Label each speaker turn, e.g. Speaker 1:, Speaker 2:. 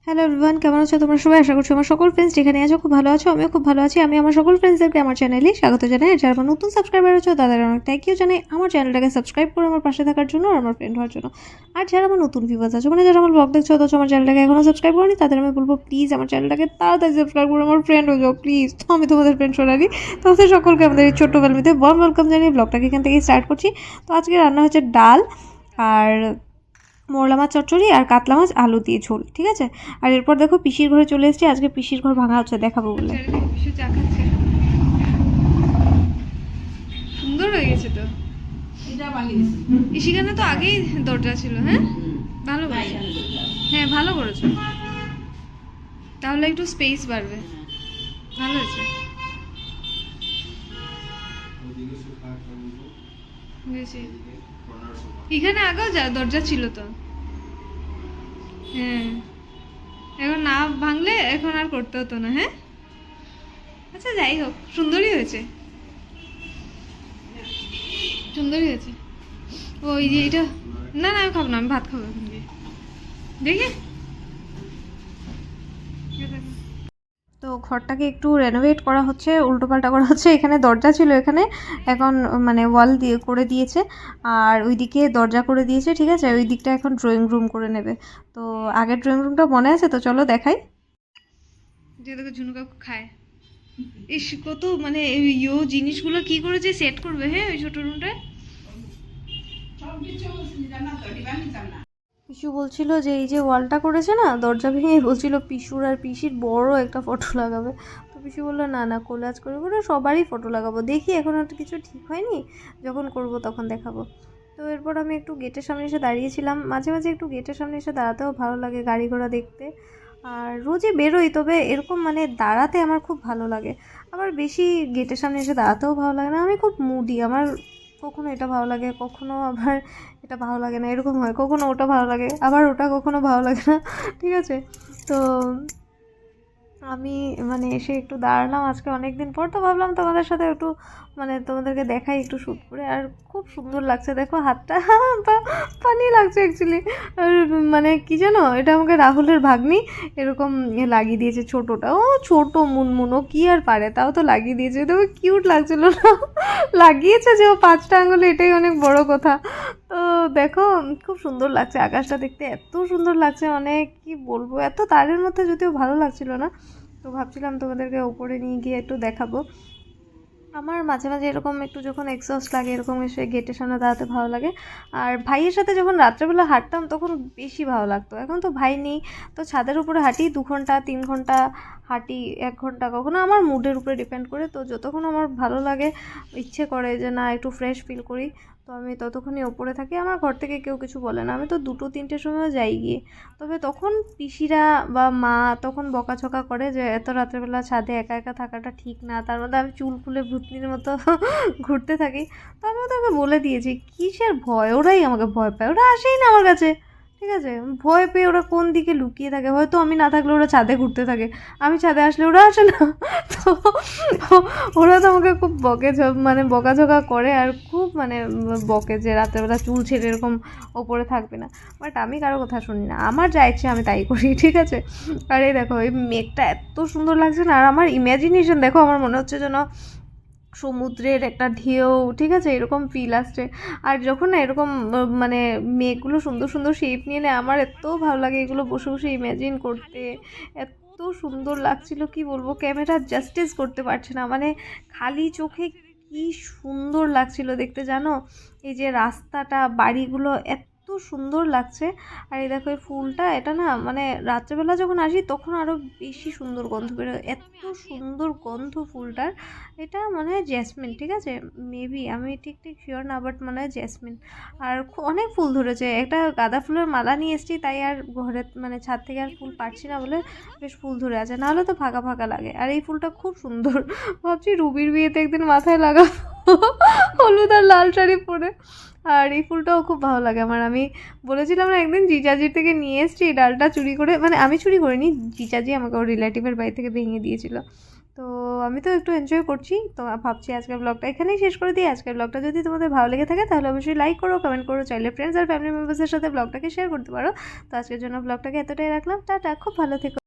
Speaker 1: Hello everyone, কেমন আছো তোমরা সবাই? আশা করছি আমার সকল ফ্রেন্ডস যেখানে আছো খুব ভালো আছো। আমিও খুব ভালো আছি। আমি আমার সকল ফ্রেন্ডসদেরকে আমার চ্যানেলে স্বাগত জানাই। আর যারা আমার নতুন সাবস্ক্রাইবার আছো তাদের অনেক থ্যাংক ইউ জানাই আমার চ্যানেলটাকে সাবস্ক্রাইব করে আমার পাশে থাকার জন্য আর আমার ফ্রেন্ড হওয়ার জন্য। আর যারা আমার নতুন ভিউয়ার্স আছো, মানে যারা আমার ব্লগ দেখছো অথচ আমার চ্যানেলটাকে এখনও সাবস্ক্রাইব করোনি, তাদের আমি বলবো প্লিজ আমার চ্যানেলটাকে তাড়াতাড়ি সাবস্ক্রাইব করে আমার ফ্রেন্ড হয়ে যাও প্লিজ। তো আমি তোমাদের ফ্রেন্ড সোনালি, তোমাদের সকলকে আমাদের এই ছোট্ট ফ্যামিলিতে ওয়ার্ম ওয়েলকাম জানিয়ে ব্লগটাকে এখান থেকেই স্টার্ট করছি। তো আজকে রান্না হচ্ছে ডাল আর মোরলা মাছ চচ্চড়ি আর কাতলা মাছ আলু দিয়ে ঝোল, ঠিক আছে। আর এরপর দেখো পিসির ঘরে চলে এসেছি, আজকে পিসির ঘর ভাঙা হচ্ছে, দেখাবো বলে। সুন্দর হয়ে গেছে তো। ইশিকানে তো আগেই দরজা ছিল। হ্যাঁ ভালো করেছো, হ্যাঁ ভালো করেছো, তাহলে একটু স্পেস বাড়বে। ভালো হয়েছে। এখানে আগেও দরজা ছিল তো। হ্যাঁ এখন না ভাঙলে এখন আর করতে হতো না। হ্যাঁ আচ্ছা যাই হোক, সুন্দরই হয়েছে, সুন্দরই হয়েছে। ওই যে এটা, না না আমি খাবো না, আমি ভাত খাবো এখন গিয়ে। দেখি তো ঘরটাকে একটু রেনোভেট করা হচ্ছে, উল্টোপাল্টা করা হচ্ছে। এখানে দরজা ছিল, এখানে এখন মানে ওয়াল দিয়ে করে দিয়েছে, আর ওইদিকে দরজা করে দিয়েছে, ঠিক আছে। ওই দিকটা এখন ড্রয়িং রুম করে নেবে। তো আগের ড্রয়িং রুমটা মনে আছে তো, চলো দেখাই। যে দেখো ঝুনু কাকু খায়। ইস কত মানে জিনিসগুলো কি করেছে সেট করবে, হ্যাঁ ওই ছোট রুমটা। পিসু বলছিল যে এই যে ওয়ালটা করেছে না দরজা ভেঙে, বলছিল পিসুর আর পিসির বড় একটা ফটো লাগাবে। তো পিসু বললো না না, কোলাজ করে করে সবারই ফটো লাগাবো। দেখি এখন আর কিছু ঠিক হয়নি, যখন করব তখন দেখাবো। তো এরপর আমি একটু গেটের সামনে এসে দাঁড়িয়েছিলাম। মাঝে মাঝে একটু গেটের সামনে এসে দাঁড়াতেও ভালো লাগে, গাড়ি ঘোড়া দেখতে। আর রোজই বেরোই, তবে এরকম মানে দাঁড়াতে আমার খুব ভালো লাগে। আবার বেশি গেটের সামনে এসে দাঁড়াতেও ভালো লাগে না, আমি খুব মুডি। আমার কখনো এটা ভালো লাগে, কখনো আবার এটা ভালো লাগে না, এরকম হয়। কখনো ওটা ভালো লাগে, আবার ওটা কখনো ভালো লাগে না, ঠিক আছে। তো আমি মানে এসে একটু দাঁড়ালাম আজকে অনেক দিন পর, তো ভাবলাম তোমাদের সাথে একটু মানে তোমাদেরকে দেখাই একটু শ্যুট করে। আর খুব সুন্দর লাগছে দেখো হাতটা, ফানি লাগছে অ্যাকচুয়ালি। আর মানে কি জানো, এটা আমাকে রাহুলের ভাগ্নি এরকম লাগিয়ে দিয়েছে, ছোটোটা। ও ছোট মুনমুন, ও কি আর পারে, তাও তো লাগিয়ে দিয়েছে। তো কিউট লাগছিল না? লাগিয়েছে যে ও 5টা আঙুলে, এটাই অনেক বড় কথা। তো দেখো খুব সুন্দর লাগছে, আকাশটা দেখতে এত সুন্দর লাগছে, মানে কি বলবো, এত তারের মধ্যে যদিও ভালো লাগছিল না। তো ভাবছিলাম তোমাদেরকে ওপরে নিয়ে গিয়ে একটু দেখাবো। আমার মাঝে মাঝে এরকম একটু যখন এক্সস্ট লাগে, এরকম এসে গেটের সামনে দাঁড়াতে ভালো লাগে। আর ভাইয়ের সাথে যখন রাত্রেবেলা হাঁটতাম তখন বেশি ভালো লাগতো। এখন তো ভাই নেই, তো ছাদের উপরে হাঁটি 2 ঘন্টা 3 ঘন্টা, হাঁটি 1 ঘন্টা, কখনো আমার মুডের উপরে ডিপেন্ড করে। তো যতক্ষণ আমার ভালো লাগে, ইচ্ছে করে যে না একটু ফ্রেশ ফিল করি, তো আমি ততক্ষণই ওপরে থাকি। আমার ঘর থেকে কেউ কিছু বলে না, আমি তো 2-3টের সময়ও যাই গিয়ে। তবে তখন পিসিরা বা মা তখন বকাঝকা করে যে এত রাত্রেবেলা ছাদে একা একা থাকাটা ঠিক না, তার মধ্যে আমি চুল খুলে ভূতনির মতো ঘুরতে থাকি। তো আমি ওদেরকে বলে দিয়েছি কিসের ভয়, ওরাই আমাকে ভয় পায়, ওরা আসেই না আমার কাছে, ঠিক আছে। ভয় পেয়ে ওরা কোন দিকে লুকিয়ে থাকে, হয়তো আমি না থাকলে ওরা ছাদে ঘুরতে থাকে, আমি ছাদে আসলে ওরা আসে না। তো ওরা তো আমাকে খুব মানে বকাঝকা করে, আর খুব মানে বকে যে রাত্রেবেলা চুল ছেড়ে এরকম ওপরে থাকবে না। বাট আমি কারো কথা শুনি না, আমার যা ইচ্ছে আমি তাই করি, ঠিক আছে। আর এই দেখো এই মেঘটা এত সুন্দর লাগছে না, আর আমার ইমাজিনেশন দেখো, আমার মনে হচ্ছে যেন সমুদ্রের একটা ঢেউ, ঠিক আছে, এরকম ফিল আসছে। আর যখন না এরকম মানে মেঘগুলো সুন্দর সুন্দর শেপ নিয়ে নেয়, আমার এত ভালো লাগে এগুলো বসে বসে ইমাজিন করতে। এত সুন্দর লাগছিল কি বলবো, ক্যামেরা জাস্টিস করতে পারছে না, মানে খালি চোখে কি সুন্দর লাগছিল দেখতে জানো। এই যে রাস্তাটা, বাড়িগুলো এত সুন্দর লাগছে। আর এই দেখো এই ফুলটা, এটা না মানে রাত্রেবেলা যখন আসি তখন আরও বেশি সুন্দর গন্ধ বেরোয়, এত সুন্দর গন্ধ ফুলটার। এটা মনে হয় জেসমিন, ঠিক আছে, মেবি, আমি ঠিক ঠিক শিওর না, বাট মনে হয় জেসমিন। আর অনেক ফুল ধরেছে, একটা গাঁদা ফুলের মালা নিয়ে এসেছি, তাই আর ঘরে মানে ছাদ থেকে আর ফুল পাচ্ছি না বলে বেশ ফুল ধরে আছে, নাহলে তো ফাঁকা ফাঁকা লাগে। আর এই ফুলটা খুব সুন্দর, ভাবছি রুবির বিয়েতে একদিন মাথায় লাগাবো, হলুদ আর লাল শাড়ি পরে। আর এই ফুলটাও খুব ভালো লাগে আমার, আমি বলেছিলাম না একদিন জিজাজির থেকে নিয়ে এসেছি এই ডালটা চুরি করে, মানে আমি চুরি করিনি, জিজাজি আমাকে ওর রিলেটিভের বাড়ি থেকে ভেঙে দিয়েছিল। তো আমি তো একটু এনজয় করছি। তো ভাবছি আজকের ব্লগটা এখানেই শেষ করে দিই। আজকের ব্লগটা যদি তোমাদের ভালো লেগে থাকে তাহলে অবশ্যই লাইক করো, কমেন্ট করো, চাইলে ফ্রেন্ডস আর ফ্যামিলি মেম্বার্সের সাথে ব্লগটাকে শেয়ার করতে পারো। তো আজকের জন্য ব্লগটাকে এতটাই রাখলাম। টাটা, খুব ভালো থেকো।